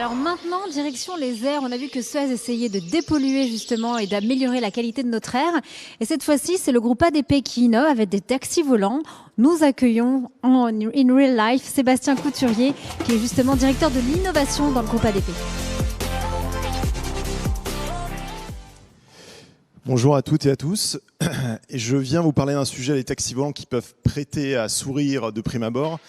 Alors maintenant, direction les airs, on a vu que Suez essayait de dépolluer justement et d'améliorer la qualité de notre air. Et cette fois-ci, c'est le groupe ADP qui innove avec des taxis volants. Nous accueillons en in real life Sébastien Couturier, qui est justement directeur de l'innovation dans le groupe ADP. Bonjour à toutes et à tous. Et je viens vous parler d'un sujet, les taxis volants, qui peuvent prêter à sourire de prime abord.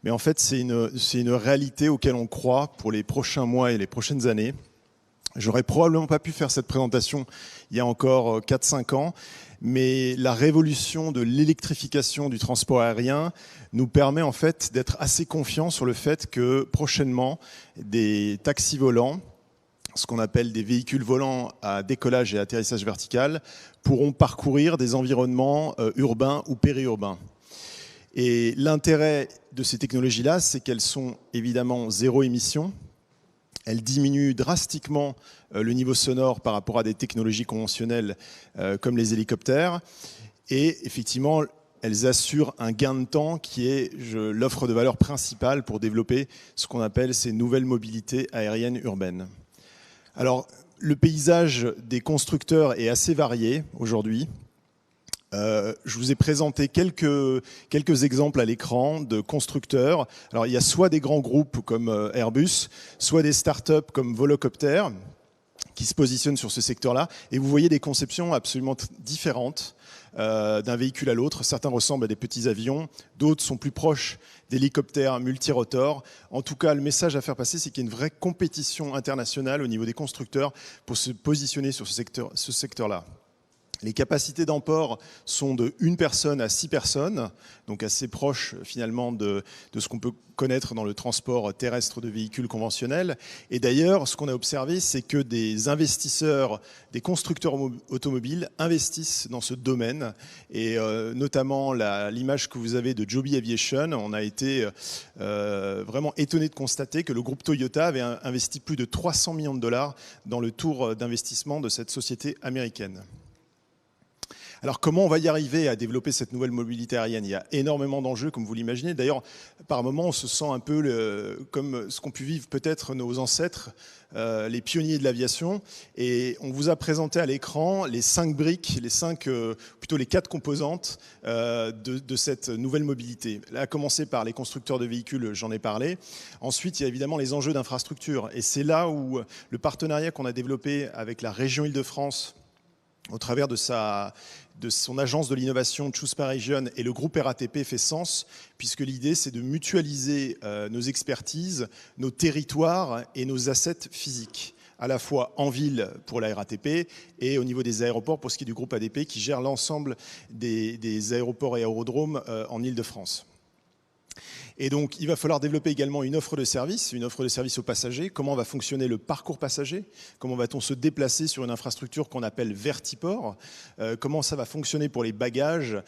Mais en fait, c'est une réalité auquel on croit pour les prochains mois et les prochaines années. J'aurais probablement pas pu faire cette présentation il y a encore 4-5 ans, mais la révolution de l'électrification du transport aérien nous permet en fait d'être assez confiants sur le fait que prochainement, des taxis volants, ce qu'on appelle des véhicules volants à décollage et atterrissage vertical, pourront parcourir des environnements urbains ou périurbains. Et l'intérêt de ces technologies-là, c'est qu'elles sont évidemment zéro émission. Elles diminuent drastiquement le niveau sonore par rapport à des technologies conventionnelles comme les hélicoptères. Et effectivement, elles assurent un gain de temps qui est l'offre de valeur principale pour développer ce qu'on appelle ces nouvelles mobilités aériennes urbaines. Alors, le paysage des constructeurs est assez varié aujourd'hui. Je vous ai présenté quelques exemples à l'écran de constructeurs. Alors, il y a soit des grands groupes comme Airbus, soit des startups comme Volocopter qui se positionnent sur ce secteur-là. Et vous voyez des conceptions absolument différentes d'un véhicule à l'autre. Certains ressemblent à des petits avions, d'autres sont plus proches d'hélicoptères multirotors. En tout cas, le message à faire passer, c'est qu'il y a une vraie compétition internationale au niveau des constructeurs pour se positionner sur ce secteur-là. Les capacités d'emport sont de 1 personne à 6 personnes, donc assez proches finalement de ce qu'on peut connaître dans le transport terrestre de véhicules conventionnels. Et d'ailleurs, ce qu'on a observé, c'est que des investisseurs, des constructeurs automobiles investissent dans ce domaine. Et notamment l'image que vous avez de Joby Aviation, on a été vraiment étonné de constater que le groupe Toyota avait investi plus de 300 millions de dollars dans le tour d'investissement de cette société américaine. Alors comment on va y arriver à développer cette nouvelle mobilité aérienne? Il y a énormément d'enjeux, comme vous l'imaginez. D'ailleurs, par moments, on se sent un peu comme ce qu'ont pu vivre peut-être nos ancêtres, les pionniers de l'aviation. Et on vous a présenté à l'écran les 5 briques, plutôt les 4 composantes de cette nouvelle mobilité. Là, à commencer par les constructeurs de véhicules, j'en ai parlé. Ensuite, il y a évidemment les enjeux d'infrastructure. Et c'est là où le partenariat qu'on a développé avec la région Île-de-France, au travers de son agence de l'innovation Choose by Region et le groupe RATP fait sens, puisque l'idée c'est de mutualiser nos expertises, nos territoires et nos assets physiques, à la fois en ville pour la RATP et au niveau des aéroports pour ce qui est du groupe ADP qui gère l'ensemble des aéroports et aérodromes en Île-de-France. Et donc, il va falloir développer également une offre de service aux passagers. Comment va fonctionner le parcours passager? Comment va-t-on se déplacer sur une infrastructure qu'on appelle vertiport? Comment ça va fonctionner pour les bagages?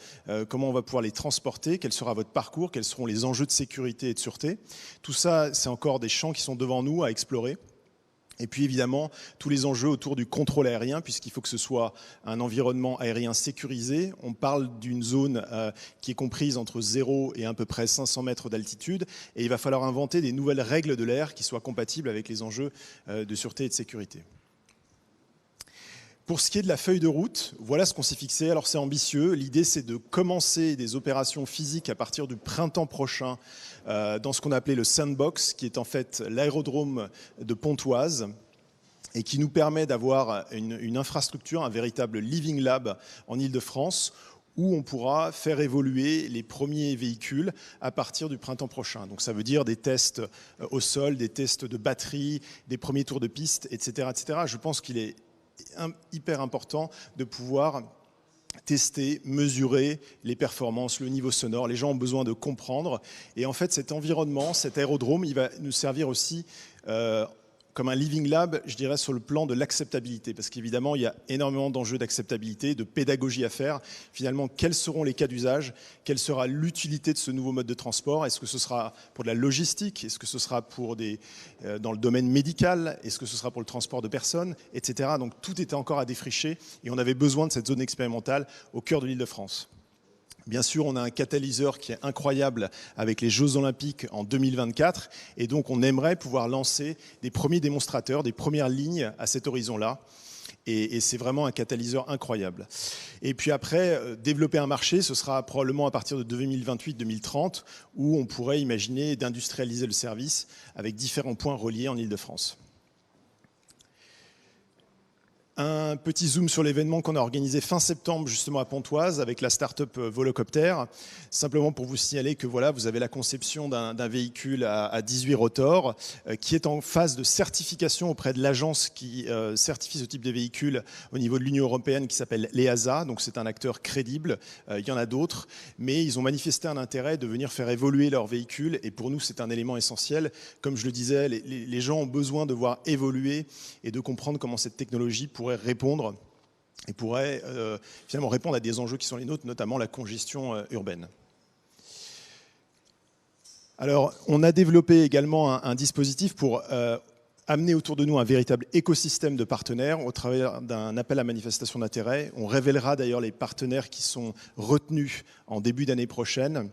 Comment on va pouvoir les transporter? Quel sera votre parcours? Quels seront les enjeux de sécurité et de sûreté? Tout ça, c'est encore des champs qui sont devant nous à explorer. Et puis évidemment, tous les enjeux autour du contrôle aérien, puisqu'il faut que ce soit un environnement aérien sécurisé. On parle d'une zone qui est comprise entre 0 et à peu près 500 mètres d'altitude. Et il va falloir inventer des nouvelles règles de l'air qui soient compatibles avec les enjeux de sûreté et de sécurité. Pour ce qui est de la feuille de route, voilà ce qu'on s'est fixé. Alors c'est ambitieux. L'idée, c'est de commencer des opérations physiques à partir du printemps prochain dans ce qu'on a appelé le Sandbox, qui est en fait l'aérodrome de Pontoise et qui nous permet d'avoir une infrastructure, un véritable living lab en Île-de-France où on pourra faire évoluer les premiers véhicules à partir du printemps prochain. Donc ça veut dire des tests au sol, des tests de batterie, des premiers tours de piste, etc. etc. Je pense qu'il est hyper important de pouvoir tester, mesurer les performances, le niveau sonore. Les gens ont besoin de comprendre. Et en fait, cet environnement, cet aérodrome, il va nous servir aussi comme un living lab, je dirais, sur le plan de l'acceptabilité. Parce qu'évidemment, il y a énormément d'enjeux d'acceptabilité, de pédagogie à faire. Finalement, quels seront les cas d'usage? Quelle sera l'utilité de ce nouveau mode de transport? Est-ce que ce sera pour de la logistique? Est-ce que ce sera pour dans le domaine médical? Est-ce que ce sera pour le transport de personnes? Etc. Donc tout était encore à défricher et on avait besoin de cette zone expérimentale au cœur de l'Île-de-France. Bien sûr, on a un catalyseur qui est incroyable avec les Jeux Olympiques en 2024. Et donc, on aimerait pouvoir lancer des premiers démonstrateurs, des premières lignes à cet horizon-là. Et c'est vraiment un catalyseur incroyable. Et puis après, développer un marché, ce sera probablement à partir de 2028-2030, où on pourrait imaginer d'industrialiser le service avec différents points reliés en Île-de-France. Un petit zoom sur l'événement qu'on a organisé fin septembre justement à Pontoise avec la start-up Volocopter. Simplement pour vous signaler que voilà, vous avez la conception d'un véhicule à 18 rotors qui est en phase de certification auprès de l'agence qui certifie ce type de véhicule au niveau de l'Union européenne qui s'appelle l'EASA. Donc c'est un acteur crédible. Il y en a d'autres, mais ils ont manifesté un intérêt de venir faire évoluer leur véhicule et pour nous c'est un élément essentiel. Comme je le disais, les gens ont besoin de voir évoluer et de comprendre comment cette technologie pourrait répondre et pourrait finalement répondre à des enjeux qui sont les nôtres, notamment la congestion urbaine. Alors, on a développé également un dispositif pour amener autour de nous un véritable écosystème de partenaires au travers d'un appel à manifestation d'intérêt. On révélera d'ailleurs les partenaires qui sont retenus en début d'année prochaine.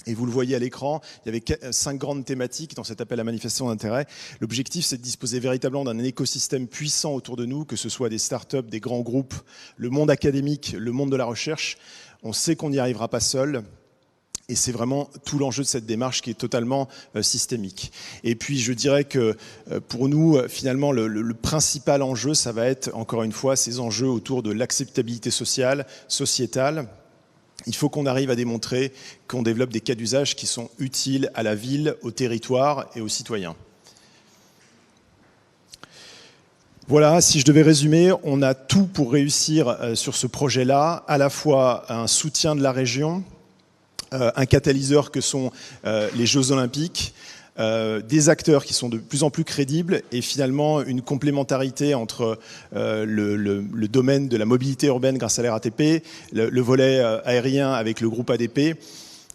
Et vous le voyez à l'écran, il y avait 5 grandes thématiques dans cet appel à manifestation d'intérêt. L'objectif, c'est de disposer véritablement d'un écosystème puissant autour de nous, que ce soit des startups, des grands groupes, le monde académique, le monde de la recherche. On sait qu'on n'y arrivera pas seul. Et c'est vraiment tout l'enjeu de cette démarche qui est totalement systémique. Et puis, je dirais que pour nous, finalement, le principal enjeu, ça va être, encore une fois, ces enjeux autour de l'acceptabilité sociale, sociétale. Il faut qu'on arrive à démontrer qu'on développe des cas d'usage qui sont utiles à la ville, au territoire et aux citoyens. Voilà, si je devais résumer, on a tout pour réussir sur ce projet-là, à la fois un soutien de la région, un catalyseur que sont les Jeux Olympiques, des acteurs qui sont de plus en plus crédibles et finalement une complémentarité entre le domaine de la mobilité urbaine grâce à la RATP, le volet aérien avec le groupe ADP.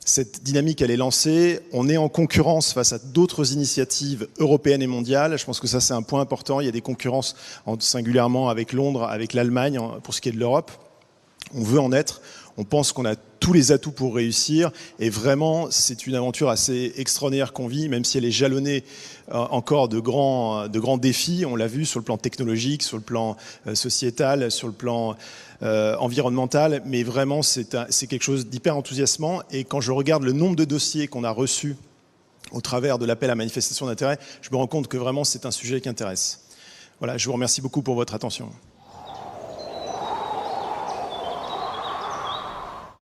Cette dynamique, elle est lancée. On est en concurrence face à d'autres initiatives européennes et mondiales. Je pense que ça, c'est un point important. Il y a des concurrences singulièrement avec Londres, avec l'Allemagne pour ce qui est de l'Europe. On veut en être. On pense qu'on a tous les atouts pour réussir et vraiment c'est une aventure assez extraordinaire qu'on vit, même si elle est jalonnée encore de grands défis, on l'a vu sur le plan technologique, sur le plan sociétal, sur le plan environnemental, mais vraiment c'est quelque chose d'hyper enthousiasmant et quand je regarde le nombre de dossiers qu'on a reçus au travers de l'appel à manifestation d'intérêt, je me rends compte que vraiment c'est un sujet qui intéresse. Voilà, je vous remercie beaucoup pour votre attention.